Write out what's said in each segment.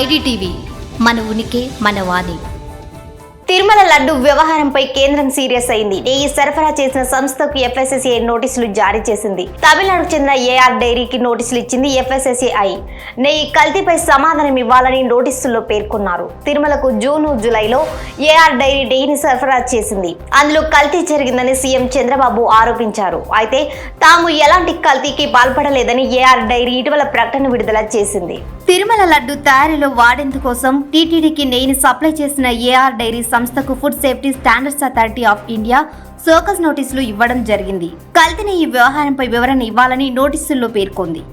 IDTV మన ఉనికి మన వాణి. తిరుమల లడ్డు వ్యవహారంపై కేంద్రం సీరియస్ అయింది. నెయ్యి సరఫరా చేసిన సంస్థకు ఎఫ్ఎస్ఎస్ఏ నోటీసులు జారీ చేసింది. తమిళనాడుకు చెందిన ఏఆర్ డైరీకి నోటీసులు ఇచ్చింది ఎఫ్ఎస్ఎస్ఏఐ. నెయ్యి కల్తీపై సమాధానం ఇవ్వాలని నోటీసుల్లో పేర్కొన్నారు. తిరుమలకు జూన్, జూలైలో ఏఆర్ డైరీ నెయ్యిని సరఫరా చేసింది. అందులో కల్తీ జరిగిందని సీఎం చంద్రబాబు ఆరోపించారు. అయితే తాము ఎలాంటి కల్తీకి పాల్పడలేదని ఏఆర్ డైరీ ఇటీవల ప్రకటన విడుదల చేసింది. తిరుమల లడ్డు తయారీలో వాడేందుకోసం టీటీడీకి నెయ్యిని సప్లై చేసిన ఏఆర్ డైరీ సంస్థకు food safety standards authority of India సోకస్ నోటీసులు ఇవ్వడం జరిగింది. కల్తీ నెయ్యి వ్యవహారంపై వివరణ ఇవ్వాలని నోటీసుల్లో పేర్కొంది.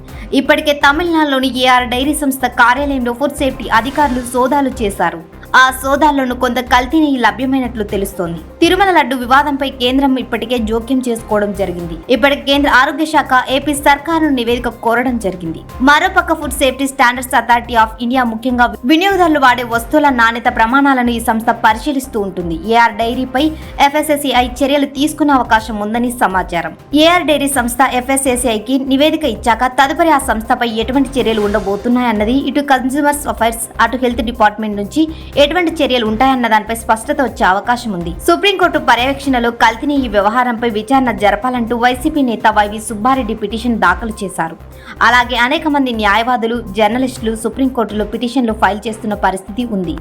ఇప్పటికే తమిళనాడులోని ఏఆర్ డైరీ సంస్థ కార్యాలయంలో ఫుడ్ సేఫ్టీ అధికారులు సోదాలు చేశారు. ఆ సోదాల్లోనూ కొంత కల్తీ నెయ్యి లభ్యమైనట్లు తెలుస్తోంది. తిరుమల లడ్డు వివాదంపై కేంద్రం ఇప్పటికే జోక్యం చేసుకోవడం జరిగింది. ఇప్పటికే కేంద్ర ఆరోగ్య శాఖ ఏపీ సర్కారును నివేదిక కోరడం జరిగింది. మరోపక్క food safety standards authority of India ముఖ్యంగా వినియోగదారులు వాడే వస్తువుల నాణ్యత ప్రమాణాలను ఈ సంస్థ పరిశీలిస్తూ ఉంటుంది. ఏఆర్ డైరీపై ఎఫ్ఎస్ఎస్ఏఐ చర్యలు తీసుకునే అవకాశం ఉందని సమాచారం. ఏఆర్ డైరీ సంస్థ ఎఫ్ఎస్ఎస్ఏఐకి నివేదిక ఇచ్చాక తదుపరి ఆ సంస్థపై ఎటువంటి చర్యలు ఉండబోతున్నాయన్నది ఇటు కన్స్యూమర్స్ అఫైర్స్ అటు హెల్త్ డిపార్ట్మెంట్ నుంచి ఎటువంటి చర్యలు ఉంటాయన్న దానిపై స్పష్టత వచ్చే అవకాశం ఉంది. సుప్రీంకోర్టు పర్యవేక్షణలో కల్తీ నెయ్యి వ్యవహారంపై విచారణ జరపాలంటూ వైసీపీ నేత వైవి సుబ్బారెడ్డి పిటిషన్ దాఖలు చేశారు. అలాగే అనేక మంది న్యాయవాదులు, జర్నలిస్టులు సుప్రీంకోర్టులో పిటిషన్లు ఫైల్ చేస్తున్న పరిస్థితి ఉంది.